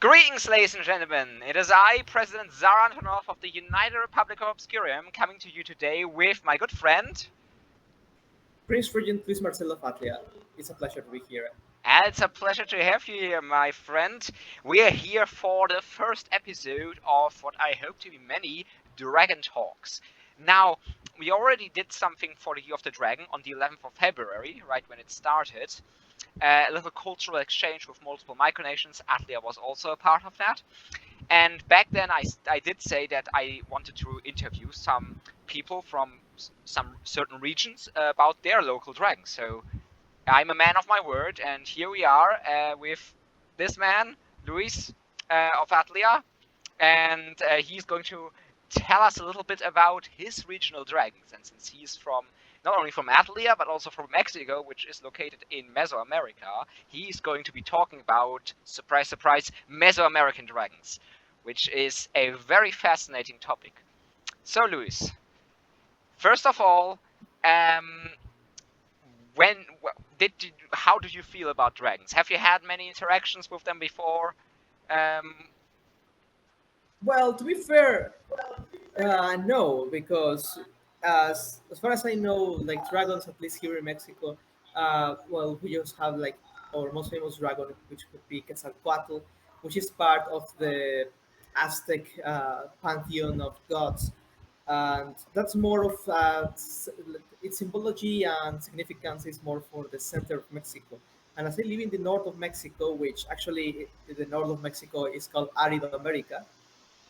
Greetings, ladies and gentlemen. It is I, President Antonov of the United Republic of Obscurium, coming to you today with my good friend. Prince Regent Luis Marcelo of Atlia. It's a pleasure to be here. And it's a pleasure to have you here, my friend. We are here for the first episode of what I hope to be many Dragon Talks. Now, we already did something for the Year of the Dragon on the 11th of February, right when it started. A little cultural exchange with multiple micronations. Atlia was also a part of that. And back then, I did say that I wanted to interview some people from some certain regions about their local dragons. So I'm a man of my word, and here we are with this man, Luis of Atlia, and he's going to tell us a little bit about his regional dragons. And since he's from not only from Atlia but also from Mexico, which is located in Mesoamerica, he's going to be talking about, surprise, surprise, Mesoamerican dragons, which is a very fascinating topic. So, Luis, first of all, how do you feel about dragons? Have you had many interactions with them before? Well, to be fair, no, because as far as I know, like dragons, at least here in Mexico, well, we just have like our most famous dragon, which could be Quetzalcoatl, which is part of the Aztec pantheon of gods, and that's more of its symbology and significance is more for the center of Mexico. And as I live in the north of Mexico, which actually the north of Mexico is called Arid America,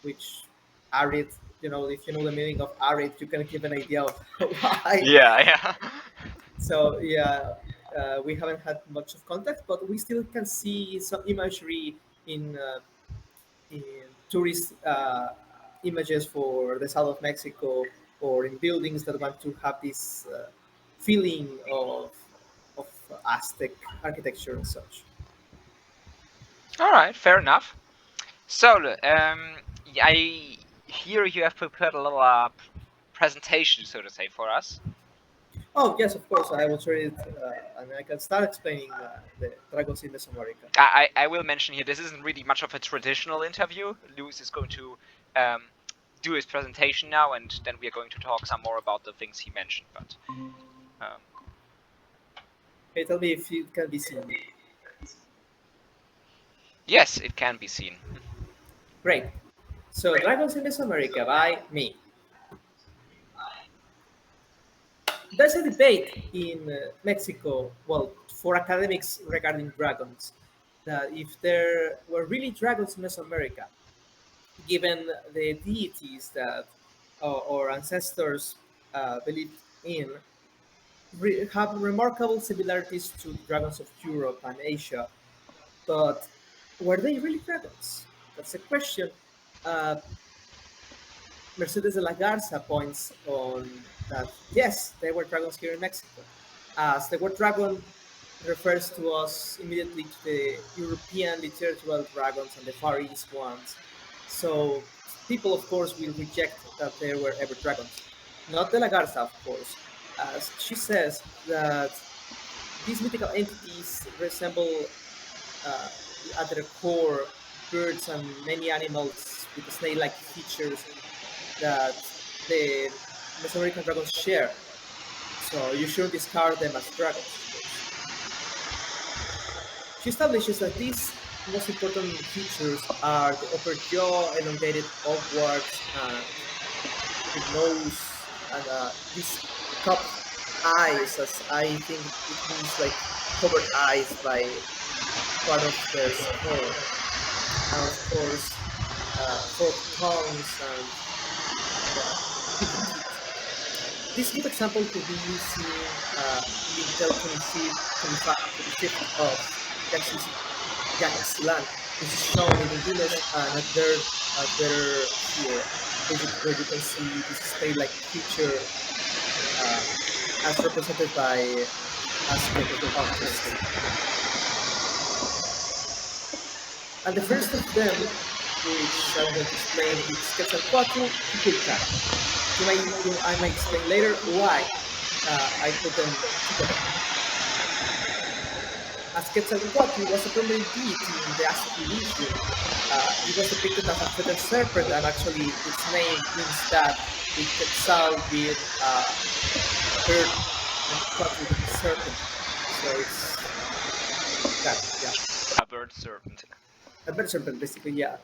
which arid, if you know the meaning of arid, you can give an idea of why. Yeah, yeah. So yeah, we haven't had much of contact, but we still can see some imagery in in tourist images for the south of Mexico, or in buildings that want to have this feeling of Aztec architecture and such. All right, fair enough. So, I hear you have prepared a little presentation, so to say, for us. Oh yes, of course. I will share it, and I can start explaining the dragons in Mesoamerica. I will mention here, this isn't really much of a traditional interview. Luis is going to do his presentation now, and then we are going to talk some more about the things he mentioned. But Hey, tell me if it can be seen. yes, it can be seen. Great. So, Dragons in Mesoamerica by me. There's a debate in Mexico, well, for academics regarding dragons, that if there were really dragons in Mesoamerica, given the deities that our ancestors believed in, have remarkable similarities to dragons of Europe and Asia, but were they really dragons? That's a question. Uh, Mercedes de la Garza points on that yes, there were dragons here in Mexico. As the word dragon refers to us immediately to the European literal dragons and the Far East ones. So people, of course, will reject that there were ever dragons. Not de la Garza, of course, as she says that these mythical entities resemble uh, at their core birds and many animals with snail-like features that the Mesoamerican dragons share. So you should discard them as dragons. She establishes that these most important features are the upper jaw, elongated upwards, and the nose, and these cupped eyes, as I think it means like covered eyes by part of their skull. And of course, forked tongues and this good example could be seen in the 25th of Yaxilan, which is shown in the image and a better here, where you can see this stay-like feature as represented by Aztec artists. And the first of them, which I'm going to explain, is Quetzalcoatl Kukulkan. I might explain later why I put them together. as Quetzalcoatl was a prominent deity in the Aztec religion. It was depicted as a feathered serpent, and actually its name means that, with Quetzal being a bird and Quetzal being a serpent. So it's that, yeah. A bird serpent. A bird serpent, basically, yeah.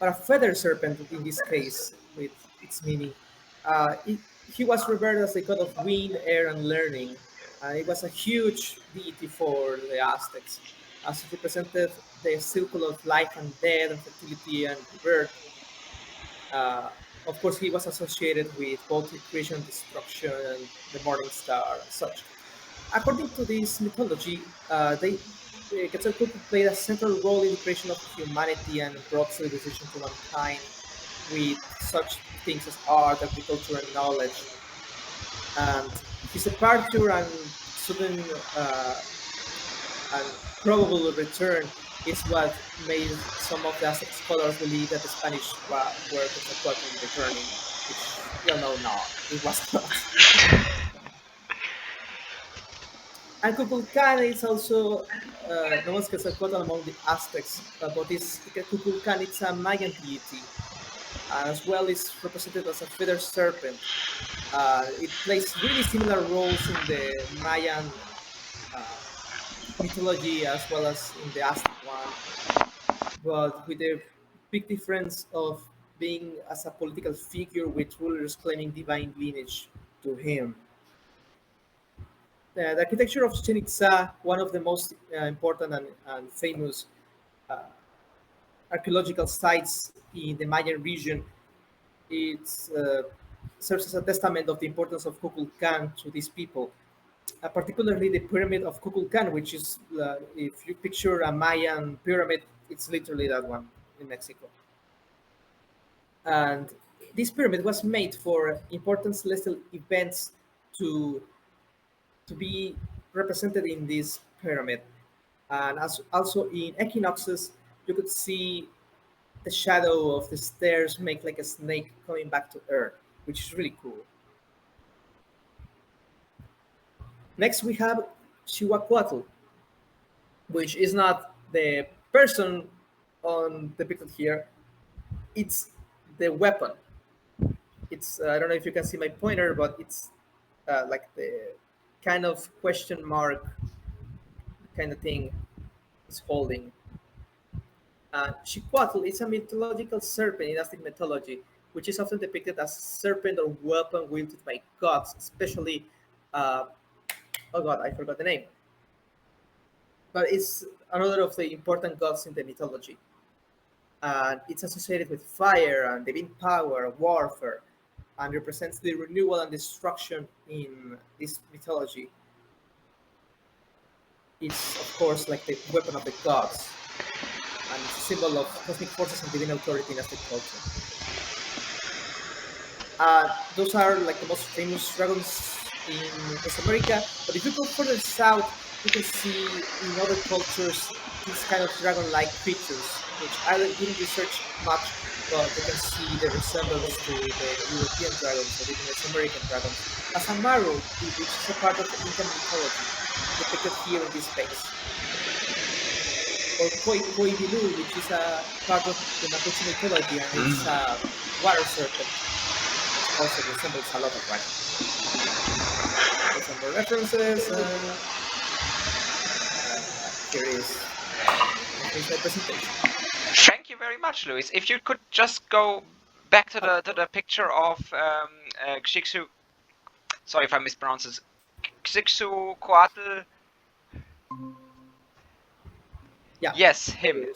Or a feather serpent in this case, with its meaning. It, he was revered as the god of wind, air, and learning. It was a huge deity for the Aztecs, as it represented the circle of life and death, and fertility and rebirth. Uh, of course, he was associated with both the creation and destruction and the morning star and such. According to this mythology, Quetzalcoatl played a central role in the creation of humanity and brought civilization to mankind with such things as art, agriculture, and knowledge. And his departure and sudden and probable return is what made some of the Aztec scholars believe that the Spanish were Quetzalcoatl returning, which we all know now it was not. And Kukulkan is also known as Quetzalcoatl among the Aztecs, but this Kukulkan it's a Mayan deity, and as well is represented as a feather serpent. It plays really similar roles in the Mayan uh, mythology as well as in the Aztec one, but with the big difference of being as a political figure with rulers claiming divine lineage to him. The architecture of Chichen Itza, one of the most important and famous uh, archaeological sites in the Mayan region, it serves as a testament of the importance of Kukulkan to these people. Particularly the pyramid of Kukulkan, which is, if you picture a Mayan pyramid, it's literally that one in Mexico. And this pyramid was made for important celestial events to to be represented in this pyramid. And as also in equinoxes, you could see the shadow of the stairs make like a snake coming back to Earth, which is really cool. Next, we have Chihuahuatl, which is not the person on depicted here; it's the weapon. It's I don't know if you can see my pointer, but it's like the kind of question mark kind of thing it's holding. Chihuahua is a mythological serpent in Aztec mythology, which is often depicted as a serpent or weapon wielded by gods, especially, uh, oh god, I forgot the name, but it's another of the important gods in the mythology. And it's associated with fire and divine power, warfare, and represents the renewal and destruction in this mythology. It's, of course, like the weapon of the gods, and it's a symbol of cosmic forces and divine authority in Aztec culture. Those are like the most famous dragons in Mesoamerica. But if you go further south, you can see in other cultures these kind of dragon-like creatures, which I didn't research much, but you can see the resemblance to the European dragons or even Mesoamerican dragons. As a Maru, which is a part of the Incan mythology, depicted here in this space. Or Koibilu, which is a part of the Mapuche mythology, and it's a water serpent also resembles a lot of dragons. There's some more references. Here is my presentation. Thank you very much, Luis. If you could just go back to the picture of Xixu. Sorry if I mispronounce this. Xixucoatl. Yeah. Yes, him.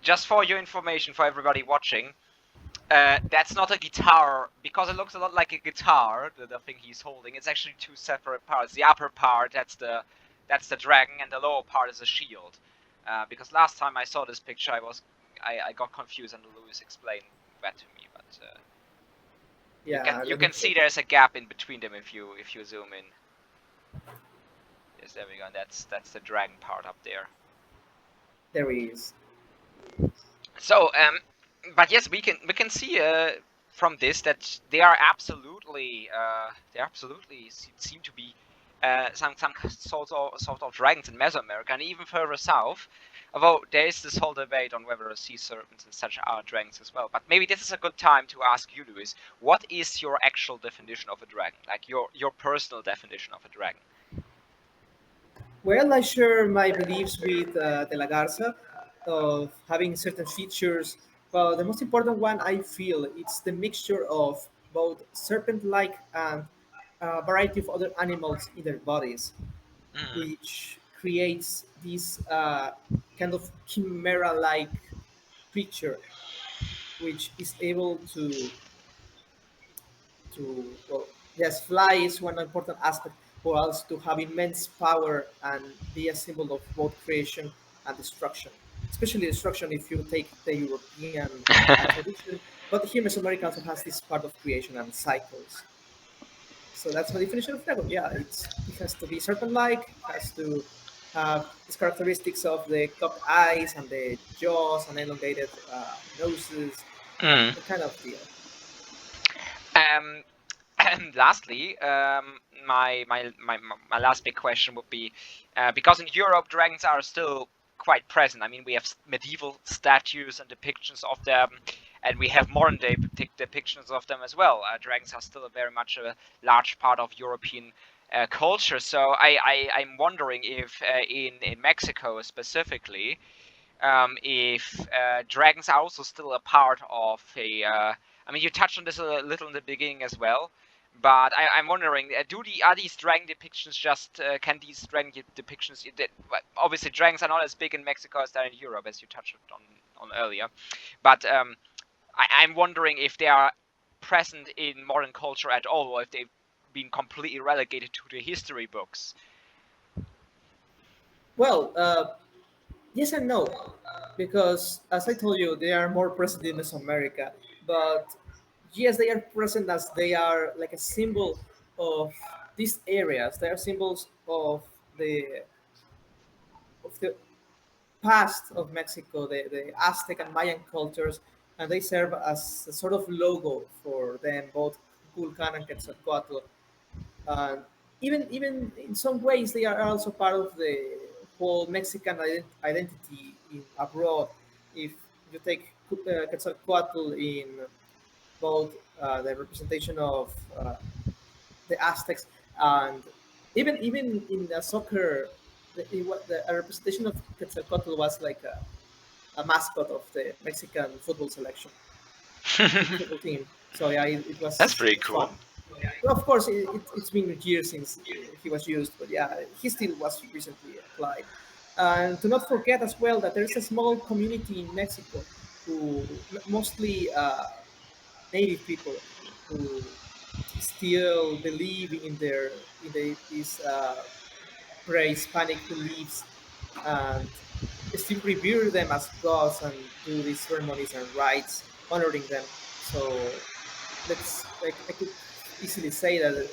Just for your information, for everybody watching, that's not a guitar, because it looks a lot like a guitar, the thing he's holding. It's actually two separate parts. The upper part, that's the dragon, and the lower part is a shield. Because last time I saw this picture, I got confused, and Louis explained that to me. But yeah, you can see there's a gap in between them if you zoom in. Yes, there we go. And that's the dragon part up there. There he is. So, but yes, we can see from this that they absolutely seem to be some sort of dragons in Mesoamerica, and even further south. Although there is this whole debate on whether sea serpents and such are dragons as well. But maybe this is a good time to ask you, Luis, what is your actual definition of a dragon? Like your personal definition of a dragon? Well, I share my beliefs with De La Garza of having certain features. But the most important one I feel it's the mixture of both serpent-like and a variety of other animals in their bodies, Mm. which creates this kind of chimera-like creature, which is able to well, yes, fly is one important aspect, but also to have immense power and be a symbol of both creation and destruction. Especially destruction if you take the European tradition, but here Mesoamerica also has this part of creation and cycles. So that's my definition of dragon. Yeah, it has to be serpent-like, has to have these characteristics of the cupped eyes and the jaws and elongated noses, Mm. the kind of deal. Um, and lastly, my last big question would be, because in Europe dragons are still quite present. I mean, we have medieval statues and depictions of them, and we have modern day depictions of them as well. Dragons are still very much a large part of European culture. So I'm wondering if in Mexico specifically, if dragons are also still a part of a. I mean, you touched on this a little in the beginning as well, but I'm wondering, are these dragon depictions just can these dragon depictions? Well, obviously, dragons are not as big in Mexico as they're in Europe, as you touched on earlier, but I'm wondering if they are present in modern culture at all, or if they've been completely relegated to the history books. Well, yes and no, because as I told you, they are more present in Mesoamerica. But yes, they are present as they are like a symbol of these areas. They are symbols of the past of Mexico, the Aztec and Mayan cultures, and they serve as a sort of logo for them, both Kulkan and Quetzalcoatl. And even in some ways, they are also part of the whole Mexican identity abroad. If you take Quetzalcoatl in both the representation of the Aztecs and even in the soccer, a representation of Quetzalcoatl was like a mascot of the Mexican football selection, football team. So yeah, it That's was pretty fun. cool. Well, of course, it's been years since he was used, but yeah, he still was recently applied. And to not forget as well that there is a small community in Mexico who mostly native people who still believe in these pre-Hispanic beliefs and still revere them as gods and do these ceremonies and rites honoring them. So let's like I could easily say that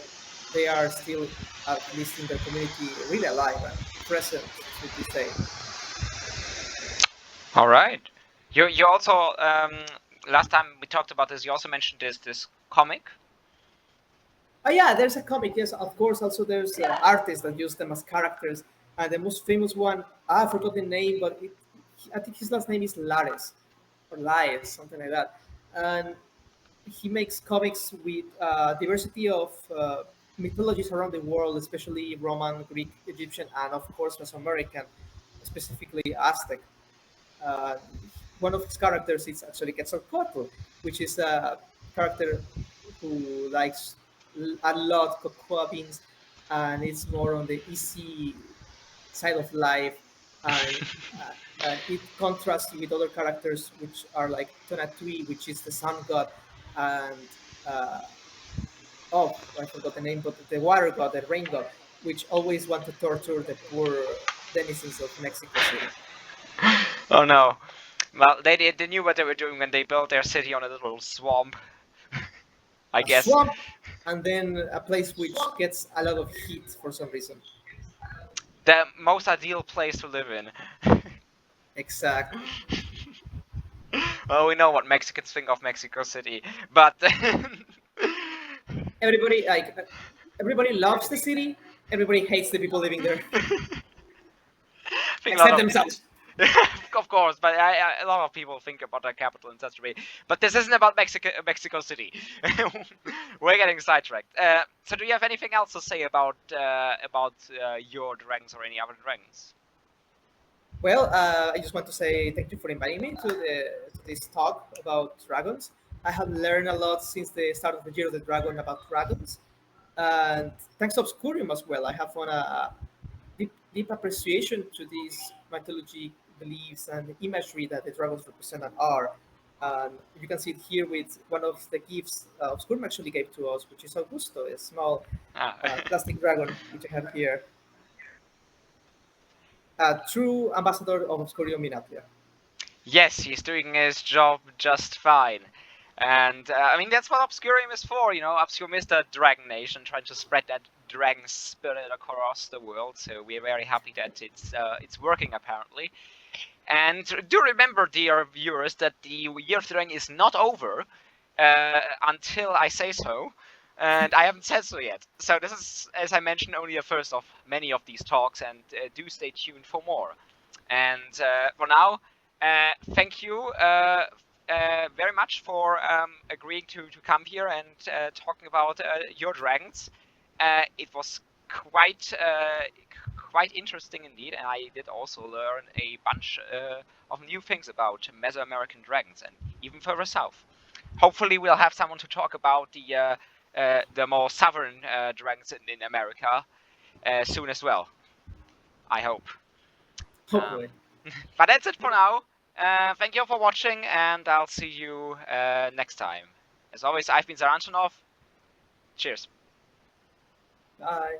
they are still at least in their community really alive and present, should we say. All right. You also last time we talked about this. You also mentioned this comic. Oh yeah, there's a comic. Yes, of course. Also, there's artists that use them as characters, and the most famous one I forgot the name, but I think his last name is Lares or Laes, something like that. And he makes comics with diversity of mythologies around the world, especially Roman, Greek, Egyptian, and of course Mesoamerican, specifically Aztec. Uh, One of his characters is actually Quetzalcoatl, which is a character who likes a lot cocoa beans, and it's more on the easy side of life, and it contrasts with other characters which are like Tonatui, which is the sun god, and uh, oh, I forgot the name, but the water god, the rain god, which always want to torture the poor denizens of Mexico City. Oh no. Well, they knew what they were doing when they built their city on a little swamp. I A guess. swamp, and then a place which gets a lot of heat for some reason. The most ideal place to live in. Exactly. Well, we know what Mexicans think of Mexico City, but Everybody like everybody loves the city, everybody hates the people living there, I think a lot except of themselves. of course, but a lot of people think about their capital in such a way. But this isn't about Mexico City. We're getting sidetracked. So, do you have anything else to say about your dragons or any other dragons? Well, I just want to say thank you for inviting me to this talk about dragons. I have learned a lot since the start of the Year of the Dragon about dragons, and thanks to Obscurium as well. I have found a deep appreciation to these mythology beliefs and imagery that the dragons represent and are. And you can see it here with one of the gifts Obscurium actually gave to us, which is Augusto, a small Ah. plastic dragon, which I have here. A true ambassador of Obscurium in Atlia. Yes, he's doing his job just fine. And I mean, that's what Obscurium is for, you know. Obscurium is the dragon nation, trying to spread that dragon spirit across the world. So we're very happy that it's working apparently. And do remember, dear viewers, that the Year of the Dragon is not over until I say so. And I haven't said so yet. So this is, as I mentioned, only the first of many of these talks, and do stay tuned for more. And for now, thank you very much for agreeing to come here and talking about your dragons. It was quite interesting indeed, and I did also learn a bunch of new things about Mesoamerican dragons and even further south. Hopefully, we'll have someone to talk about the more southern dragons in America soon as well. I hope. Um, Hopefully. but that's it for now. Thank you for watching, and I'll see you next time. As always, I've been Antonov. Cheers. Bye.